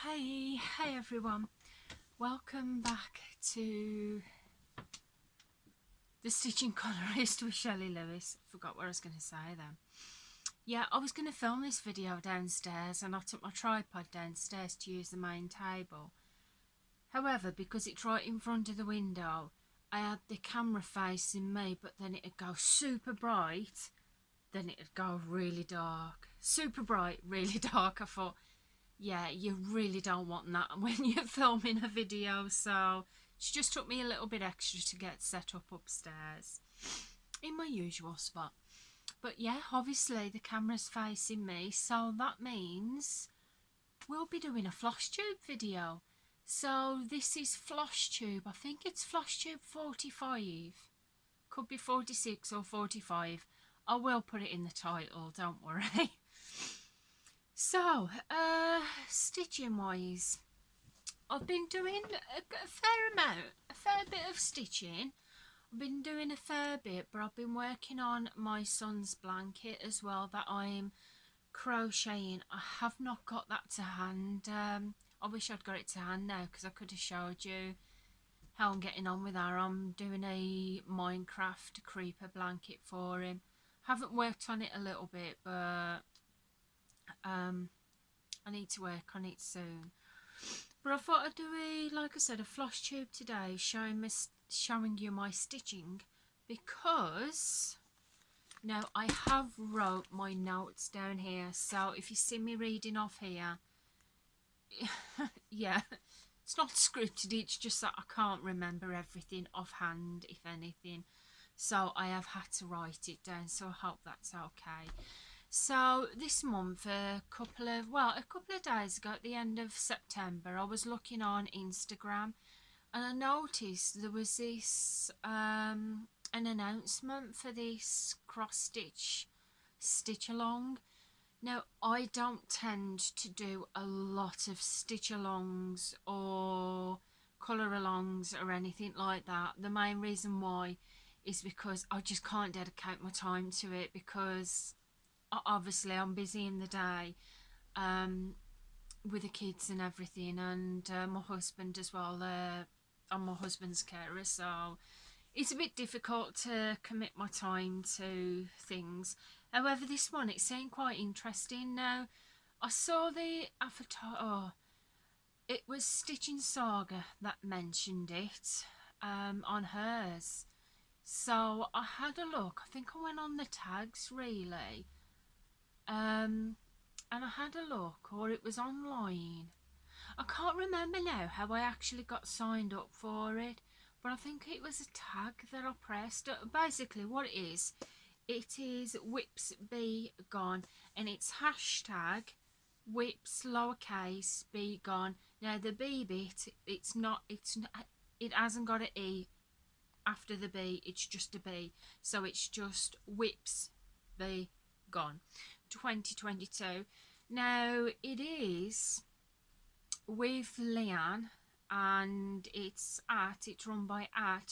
Hey everyone, welcome back to the Stitching Colourist with Shelley Lewis. Forgot what I was going to say then. Yeah, I was going to film this video downstairs and I took my tripod downstairs to use the main table. However, because it's right in front of the window, I had the camera facing me, but then it'd go super bright, then it'd go really dark. Super bright, really dark. I thought, yeah, you really don't want that when you're filming a video, so it just took me a little bit extra to get set up upstairs in my usual spot. But yeah, obviously the camera's facing me, so that means we'll be doing a Flosstube video. So this is Flosstube, I think it's Flosstube 45, could be 46 or 45. I will put it in the title, don't worry. So, stitching wise, I've been doing a fair bit of stitching. I've been doing a fair bit, but I've been working on my son's blanket as well that I'm crocheting. I have not got that to hand. I wish I'd got it to hand now because I could have showed you how I'm getting on with that. I'm doing a Minecraft creeper blanket for him. Haven't worked on it a little bit, but I need to work on it soon. But I thought I'd do like I said, a Flosstube today, showing you my stitching, because now I have wrote my notes down here. So if you see me reading off here, yeah, it's not scripted. It's just that I can't remember everything offhand, if anything. So I have had to write it down. So I hope that's okay. So this month, a couple of days ago, at the end of September, I was looking on Instagram and I noticed there was this an announcement for this cross-stitch stitch along. Now, I don't tend to do a lot of stitch alongs or colour alongs or anything like that. The main reason why is because I just can't dedicate my time to it, because obviously I'm busy in the day with the kids and everything, and my husband as well. I'm my husband's carer, so it's a bit difficult to commit my time to things. However, this one, it seemed quite interesting. Now, I saw the avatar. Oh, it was Stitching Saga that mentioned it on hers. So I had a look. I think I went on the tags really. And I had a look, or it was online. I can't remember now how I actually got signed up for it, but I think it was a tag that I pressed. Basically what it is whips be gone, and it's hashtag whips lowercase be gone. Now the B bit, it hasn't got an E after the B, it's just a B, so it's just whips be gone 2022. Now it is with Leanne, and it's run by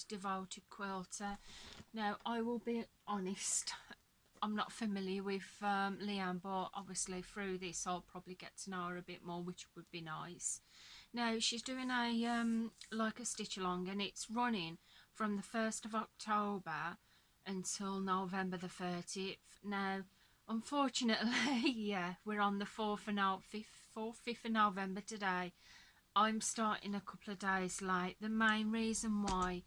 Devoted Quilter. Now I will be honest, I'm not familiar with Leanne, but obviously through this I'll probably get to know her a bit more, which would be nice. Now she's doing a like a stitch along, and it's running from the 1st of October until November the 30th. Now unfortunately, yeah, we're on the 5th of November today. I'm starting a couple of days late. The main reason why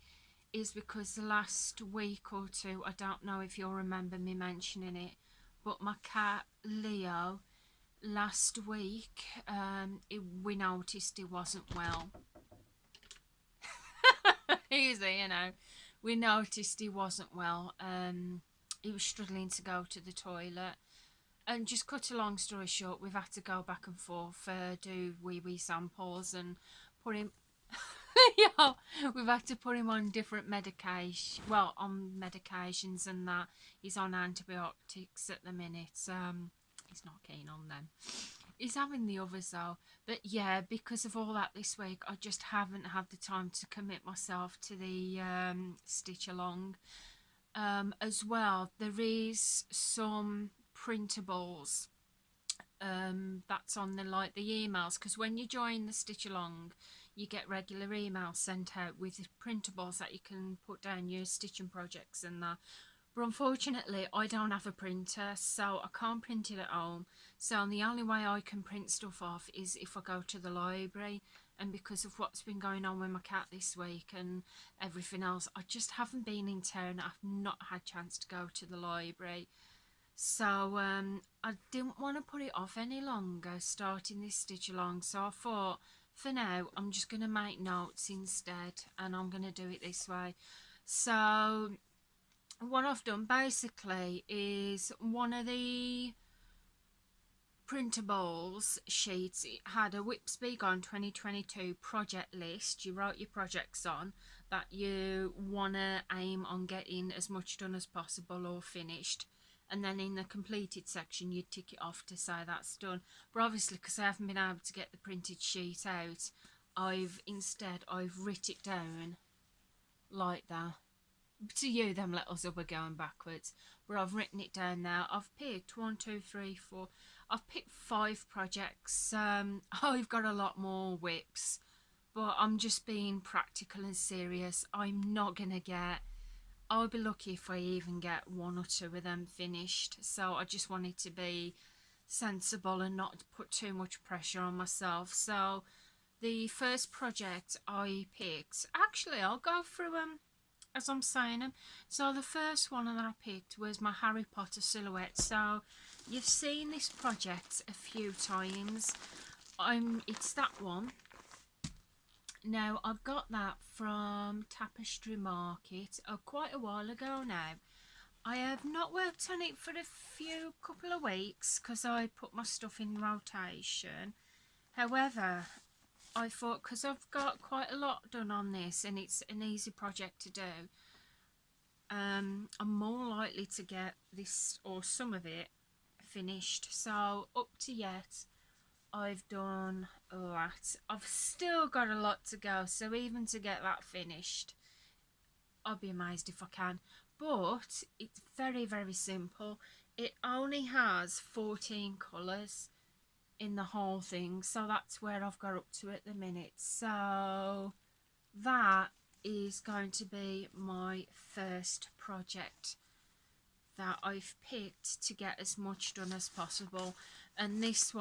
is because the last week or two, I don't know if you'll remember me mentioning it, but my cat Leo, last week, we noticed he wasn't well. Easy, you know. We noticed he wasn't well. He was struggling to go to the toilet, and just cut a long story short, we've had to go back and forth, do wee samples and put him yeah, we've had to put him on different medication, well, on medications and that. He's on antibiotics at the minute. He's not keen on them. He's having the others though. But yeah, because of all that this week, I just haven't had the time to commit myself to the stitch along. As well, there is some printables that's on the emails, because when you join the Stitch Along you get regular emails sent out with printables that you can put down your stitching projects and that. But unfortunately I don't have a printer, so I can't print it at home. So the only way I can print stuff off is if I go to the library, and because of what's been going on with my cat this week and everything else, I just haven't been in town. I've not had a chance to go to the library. So I didn't want to put it off any longer starting this stitch along, so I thought for now I'm just going to make notes instead, and I'm going to do it this way. So what I've done basically is one of the printables sheets, it had a Whipsby Gone 2022 project list. You wrote your projects on that you want to aim on getting as much done as possible or finished, and then in the completed section you tick it off to say that's done. But obviously, because I haven't been able to get the printed sheet out, I've writ it down like that. To you them letters will be going backwards, but I've written it down now. I've picked 1, 2, 3, 4, I've picked 5 projects. I've got a lot more whips, but I'm just being practical and serious. I'm not gonna get, I'll be lucky if I even get 1 or 2 of them finished. So I just wanted to be sensible and not put too much pressure on myself. So the first project I picked, actually I'll go through them as I'm saying them. So the first one that I picked was my Harry Potter silhouette. So you've seen this project a few times. It's that one. Now I got that from Tapestry Market quite a while ago now. I have not worked on it for a couple of weeks because I put my stuff in rotation. However, I thought, because I've got quite a lot done on this and it's an easy project to do, I'm more likely to get this or some of it finished. So up to yet I've done a lot. I've still got a lot to go, so even to get that finished, I'll be amazed if I can. But it's very, very simple. It only has 14 colours in the whole thing, so that's where I've got up to at the minute. So that is going to be my first project that I've picked to get as much done as possible. And this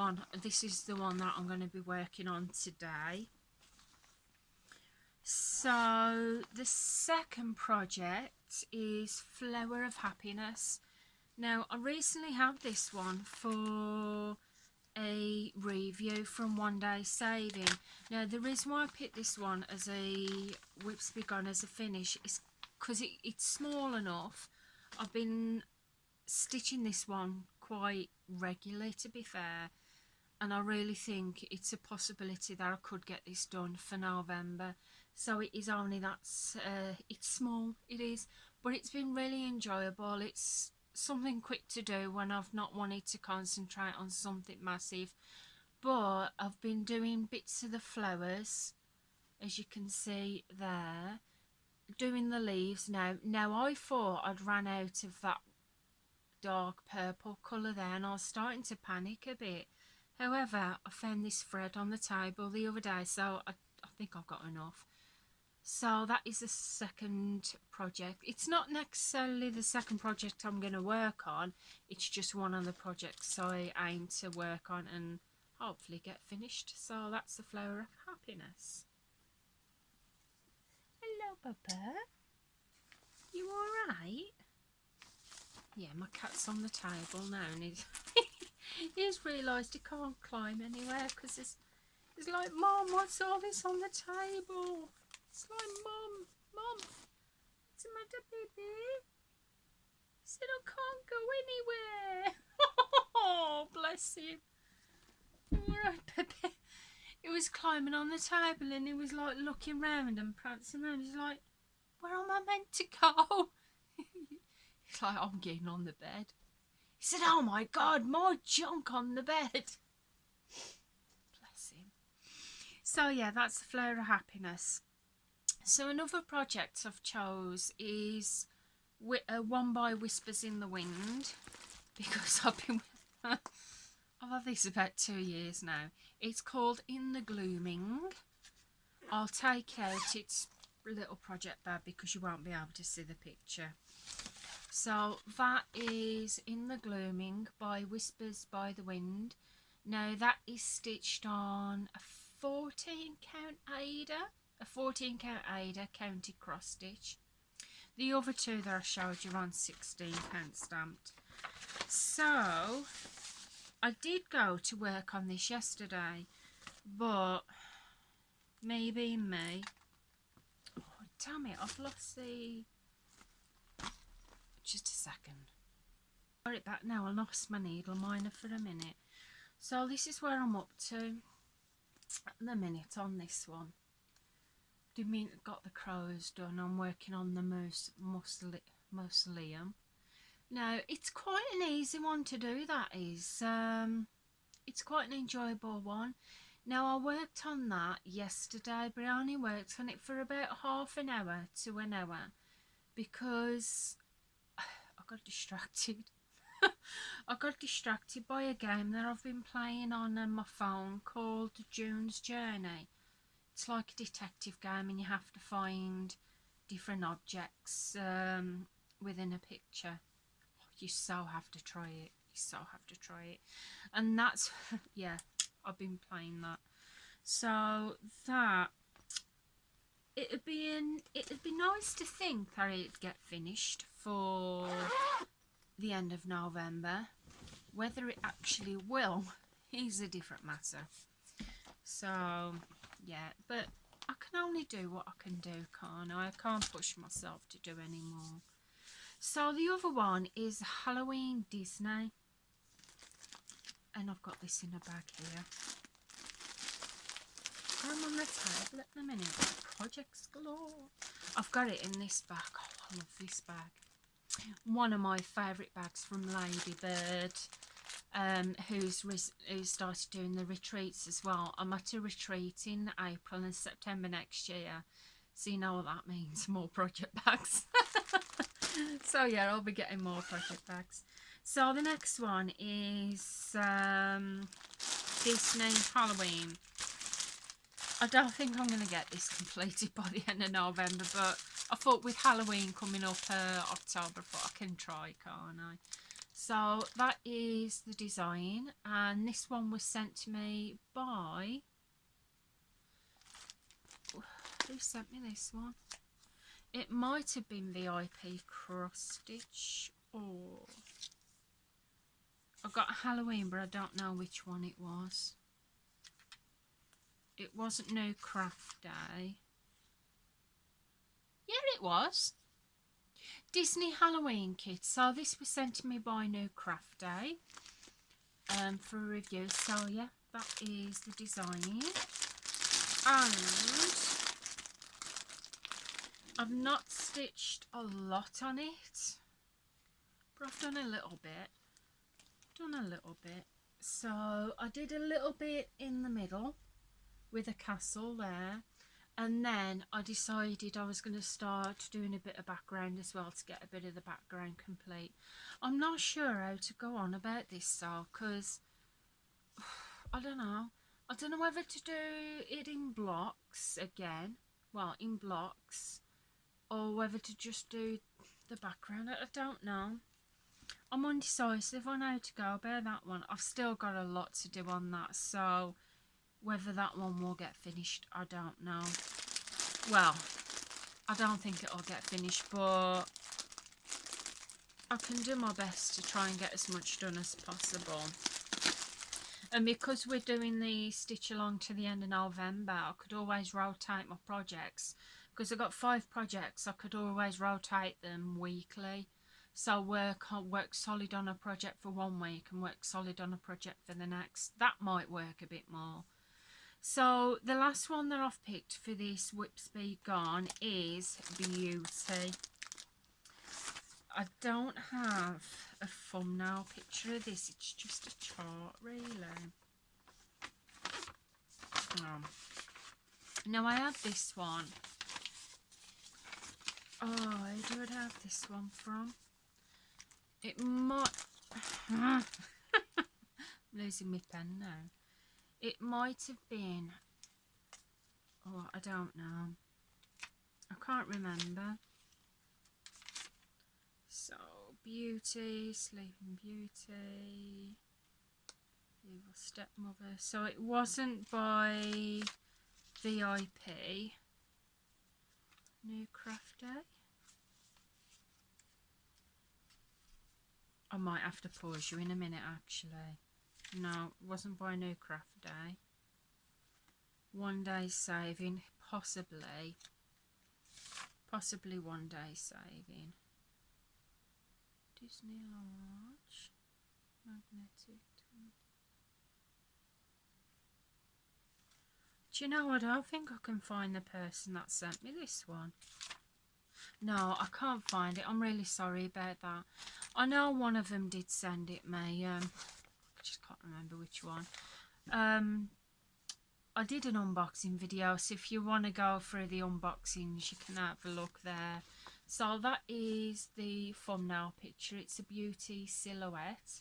is the one that I'm going to be working on today. So the second project is Flower of Happiness. Now I recently had this one for a review from One Day Saving. Now the reason why I picked this one as a Whipsby Gone as a finish is because it's small enough. I've been stitching this one quite regularly, to be fair, and I really think it's a possibility that I could get this done for November. So it is only it's small, it is, but it's been really enjoyable. It's something quick to do when I've not wanted to concentrate on something massive. But I've been doing bits of the flowers, as you can see there, doing the leaves now. I thought I'd ran out of that dark purple colour there and I was starting to panic a bit. However, I found this thread on the table the other day, so I think I've got enough. So that is the second project. It's not necessarily the second project I'm going to work on, it's just one of the projects I aim to work on and hopefully get finished. So that's the Flower of Happiness. Hello, Papa. You alright? Yeah, my cat's on the table now and he's realised he can't climb anywhere because he's like, Mum, what's all this on the table? It's like, Mum, it's my baby. He said I can't go anywhere. Oh, bless him. Alright, Pepe. He was climbing on the table and he was like looking round and prancing around. He's like, where am I meant to go? He's like, I'm getting on the bed. He said, oh my God, more junk on the bed. Bless him. So yeah, that's the Flower of Happiness. So another project I've chose is One by Whispers in the Wind, because I've I've had this about 2 years now. It's called In the Gloaming. I'll take out its little project bag because you won't be able to see the picture. So that is In the Gloaming by Whispers by the Wind. Now that is stitched on a 14 count Aida counted cross stitch. The other two that I showed you are on 16 count stamped. So I did go to work on this yesterday, but maybe me. Oh, damn it, I've lost the... Just a second. Got it back now, I lost my needle minder for a minute. So this is where I'm up to at the minute on this one. Didn't mean got the crows done. I'm working on the mausoleum. Now it's quite an easy one to do, that is. It's quite an enjoyable one. Now I worked on that yesterday, but I only worked on it for about half an hour to an hour because I got distracted. I got distracted by a game that I've been playing on my phone called June's Journey. It's like a detective game and you have to find different objects within a picture. You so have to try it. You so have to try it. And that's, yeah, I've been playing that. So that, it'd be nice to think that it'd get finished for the end of November. Whether it actually will is a different matter. So yeah, but I can only do what I can do, can't I? I can't push myself to do any more. So the other one is Halloween Disney, and I've got this in a bag here. I'm on the table at the minute. Projects galore. I've got it in this bag. Oh, I love this bag. One of my favourite bags from Ladybird, who started doing the retreats as well. I'm at a retreat in April and September next year, so you know what that means, more project bags. So yeah, I'll be getting more project bags. So the next one is Disney Halloween. I don't think I'm going to get this completed by the end of November, but I thought with Halloween coming up October, I thought I can try, can't I? So that is the design, and this one was sent to me by... Who sent me this one? It might have been VIP Cross Stitch, or... I got Halloween, but I don't know which one it was. It wasn't No Craft Day. Yeah, it was. Disney Halloween Kit. So this was sent to me by No Craft Day for a review. So yeah, that is the design. And I've not stitched a lot on it, but I've done a little bit. So I did a little bit in the middle with a castle there, and then I decided I was going to start doing a bit of background as well to get a bit of the background complete. I'm not sure how to go on about this though, because I don't know whether to do it in blocks again, well, in blocks, or whether to just do the background. I don't know. I'm undecisive on how to go about that one. I've still got a lot to do on that, so whether that one will get finished, I don't know. Well, I don't think it'll get finished, but I can do my best to try and get as much done as possible. And because we're doing the stitch along to the end of November, I could always rotate my projects. Because I've got 5 projects, I could always rotate them weekly. So work solid on a project for 1 week and work solid on a project for the next. That might work a bit more. So the last one that I've picked for this Whip Speed Gone is Beauty. I don't have a thumbnail picture of this, it's just a chart really. Now I have this one. Oh, where do I have this one from? It might... losing my pen now. It might have been, oh, I don't know. I can't remember. So, Beauty, Sleeping Beauty, Evil Stepmother. So it wasn't by VIP. New Craft Day. I might have to pause you in a minute actually. No, it wasn't by New Craft Day. One Day Saving, possibly. Possibly One Day Saving. Disney Lodge. Magnetic. Do you know, I don't think I can find the person that sent me this one. No, I can't find it. I'm really sorry about that. I know one of them did send it me. I just can't remember which one. I did an unboxing video, so if you want to go through the unboxings, you can have a look there. So that is the thumbnail picture. It's a beauty silhouette.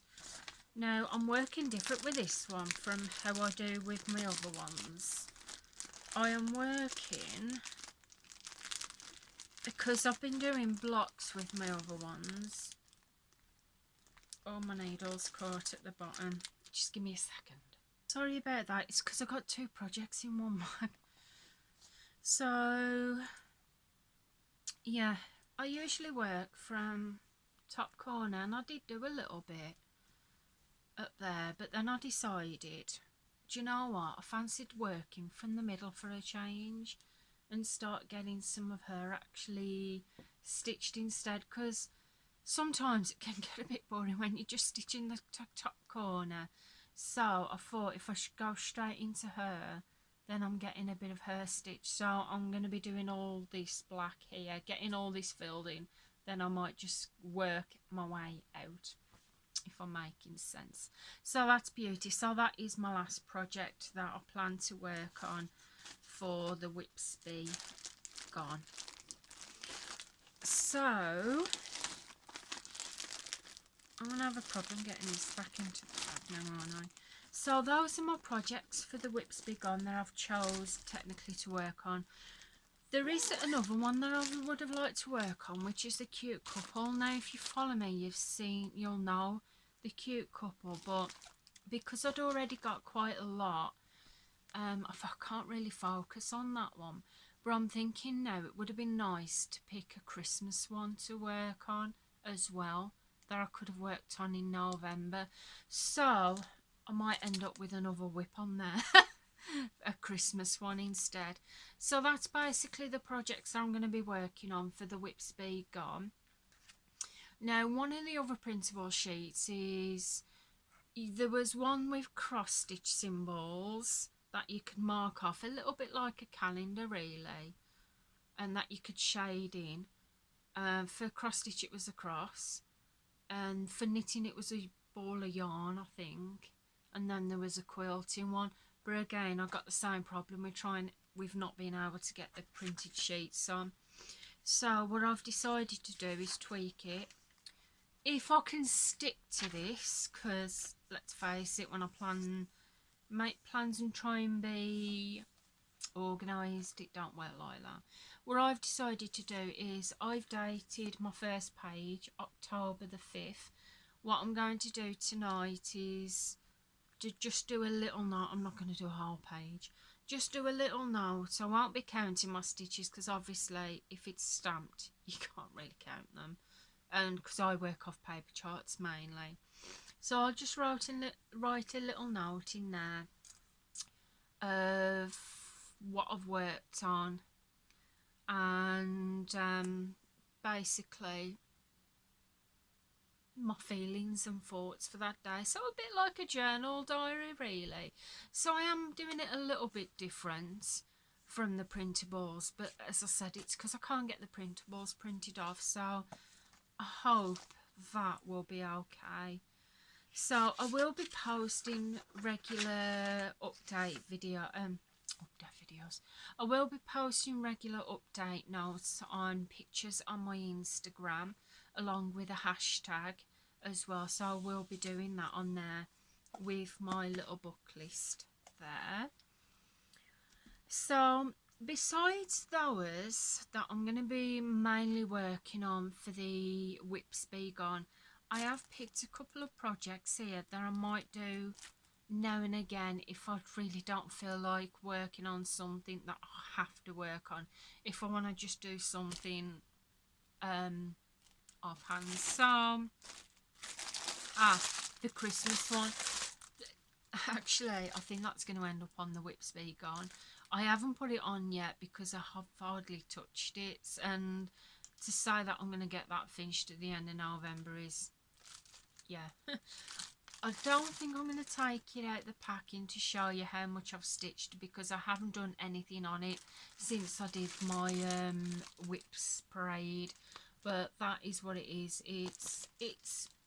Now, I'm working different with this one from how I do with my other ones. I am working, because I've been doing blocks with my other ones. Oh, my needle's caught at the bottom. Just give me a second. Sorry about that. It's because I got two projects in one one. So, yeah, I usually work from top corner, and I did do a little bit up there, but then I decided, do you know what, I fancied working from the middle for a change and start getting some of her actually stitched instead, because sometimes it can get a bit boring when you're just stitching the top corner. So I thought if I should go straight into her, then I'm getting a bit of her stitch. So I'm going to be doing all this black here, getting all this filled in, then I might just work my way out, if I'm making sense. So that's Beauty. So that is my last project that I plan to work on for the Whipsby gone. So I'm going to have a problem getting this back into the bag now, aren't I? So those are my projects for the Whipsby gone that I've chose technically to work on. There is another one that I would have liked to work on, which is the cute couple. Now, if you follow me, you'll know the cute couple, but because I'd already got quite a lot, I can't really focus on that one. But I'm thinking now it would have been nice to pick a Christmas one to work on as well, that I could have worked on in November. So I might end up with another whip on there. A Christmas one instead. So that's basically the projects I'm going to be working on for the Whipsby gone. Now, one of the other printable sheets is, there was one with cross stitch symbols that you could mark off, a little bit like a calendar really, and that you could shade in. For cross stitch it was a cross, and for knitting it was a ball of yarn, I think, and then there was a quilting one. But again, I got the same problem with not being able to get the printed sheets on. So what I've decided to do is tweak it. If I can stick to this, because let's face it, when I make plans and try and be organised, it don't work like that. What I've decided to do is I've dated my first page October the 5th. What I'm going to do tonight is to just do a little note. I'm not going to do a whole page, just do a little note. I won't be counting my stitches, because obviously if it's stamped you can't really count them, and because I work off paper charts mainly. So I'll just write a little note in there of what I've worked on, and basically my feelings and thoughts for that day. So a bit like a journal diary really. So I am doing it a little bit different from the printables, but as I said, it's because I can't get the printables printed off, so I hope that will be okay. So I will be posting regular update videos. I will be posting regular update notes on pictures on my Instagram, along with a hashtag as well. So I will be doing that on there with my little book list there. So besides those that I'm going to be mainly working on for the Whips Be Gone, I have picked a couple of projects here that I might do now and again if I really don't feel like working on something that I have to work on, if I want to just do something offhand. So the Christmas one, actually I think that's going to end up on the Whips Be Gone. I haven't put it on yet because I have hardly touched it, and to say that I'm going to get that finished at the end of November is, yeah. I don't think I'm going to take it out the packing to show you how much I've stitched, because I haven't done anything on it since I did my Whips parade. But that is what it is. It's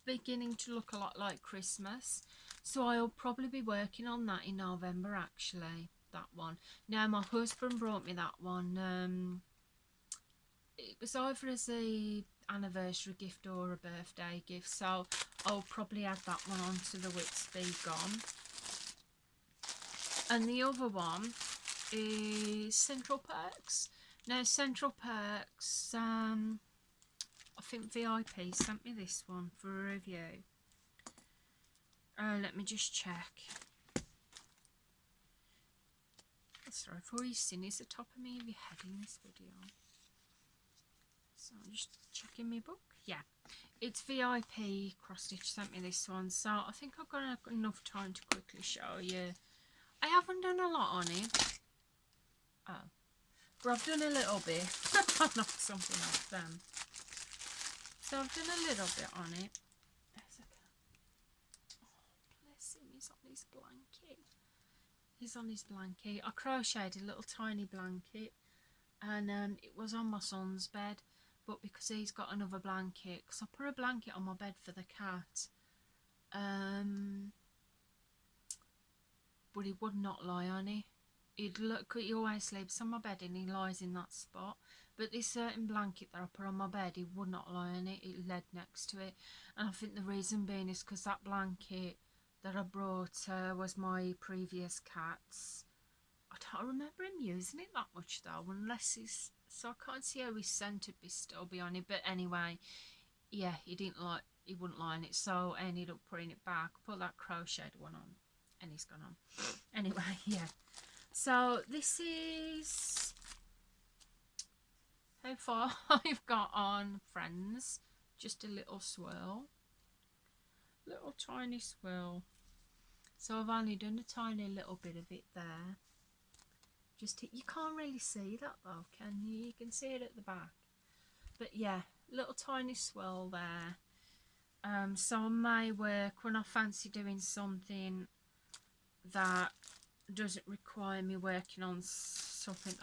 beginning to look a lot like Christmas, so I'll probably be working on that in November actually. That one. Now my husband brought me that one. It was either as a anniversary gift or a birthday gift, so I'll probably add that one onto the Whips Be Gone. And the other one is Central Perks. Now Central Perks, I think VIP sent me this one for a review. Let me just check. Sorry, for you seen is the top of me of your head in this video. So I'm just checking my book. Yeah, it's VIP Cross Stitch sent me this one, so I think I've got enough time to quickly show you. I haven't done a lot on it. Oh, but I've done a little bit. I've knocked something off them. So I've done a little bit on it. Oh, bless him, he's on his blanket. He's on his blanket. I crocheted a little tiny blanket, and it was on my son's bed, but because he's got another blanket, because I put a blanket on my bed for the cat, but he would not lie on it. He always sleeps on my bed and he lies in that spot, but this certain blanket that I put on my bed, he would not lie on it. It laid next to it, and I think the reason being is because that blanket that I brought was my previous cat's. I don't remember him using it that much though, unless he's, so I can't see how his scent would still be on it. But anyway, yeah, he wouldn't lie on it, so I ended up putting it back, put that crocheted one on, and he's gone on. Anyway, yeah, so this is how far I've got on Friends. Just a little swirl, little tiny swirl. So I've only done a tiny little bit of it there. Just you can't really see that though, can you? You can see it at the back. But yeah, little tiny swirl there. So on my work, when I fancy doing something that doesn't require me working on something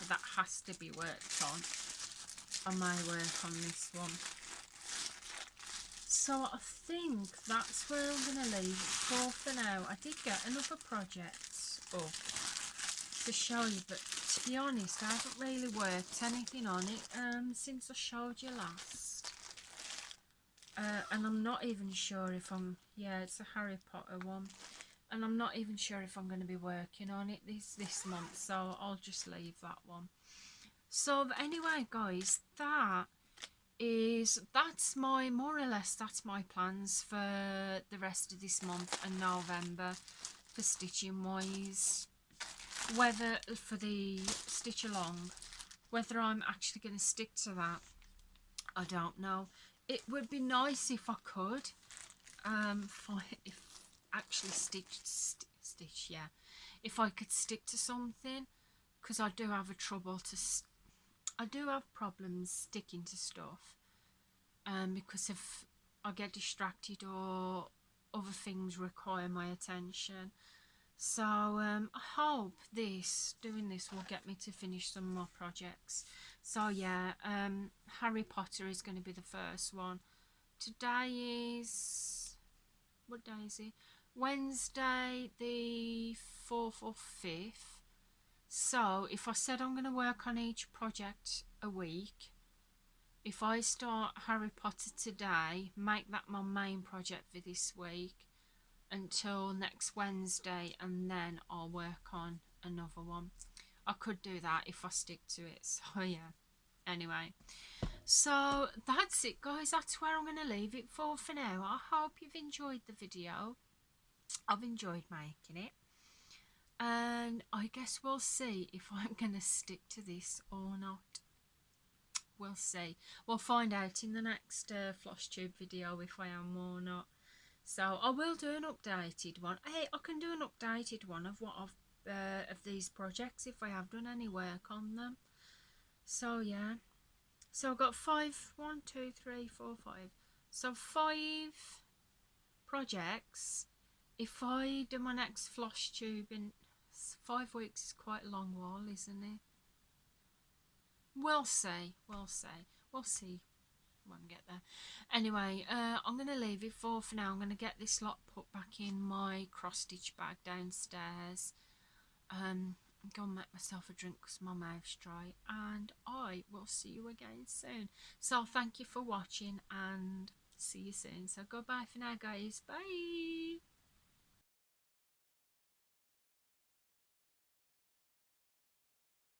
that has to be worked on, I may work on this one. So I think that's where I'm going to leave it for now. I did get another project up to show you, but to be honest, I haven't really worked anything on it since I showed you last. And I'm not even sure if yeah, it's a Harry Potter one. And I'm not even sure if I'm going to be working on it this month, so I'll just leave that one. So anyway, guys, that's my, more or less, that's my plans for the rest of this month and November for stitching wise. Whether for the stitch along, whether I'm actually going to stick to that, I don't know. It would be nice if I could actually stitch, yeah, if I could stick to something, because I do have I do have problems sticking to stuff, because if I get distracted or other things require my attention. So I hope doing this will get me to finish some more projects. So yeah, Harry Potter is going to be the first one. Today is, what day is it? Wednesday the 4th or 5th. So if I said I'm going to work on each project a week, if I start Harry Potter today, make that my main project for this week until next Wednesday, and then I'll work on another one. I could do that if I stick to it. So yeah, anyway, so that's it guys, that's where I'm going to leave it for now. I hope you've enjoyed the video. I've enjoyed making it, and I guess we'll see if I'm going to stick to this or not. We'll see. We'll find out in the next Flosstube video if I am or not. So I will do an updated one. Hey, I can do an updated one of what I've of these projects if I have done any work on them. So yeah. So I've got 5, 1, 2, 3, 4, 5. So 5 projects. If I do my next Flosstube in 5 weeks is quite a long while, isn't it? We'll see. We'll see. We'll see. Won't get there. Anyway, I'm going to leave it for now. I'm going to get this lot put back in my cross stitch bag downstairs. Go and make myself a drink because my mouth's dry, and I will see you again soon. So thank you for watching and see you soon. So goodbye for now guys. Bye.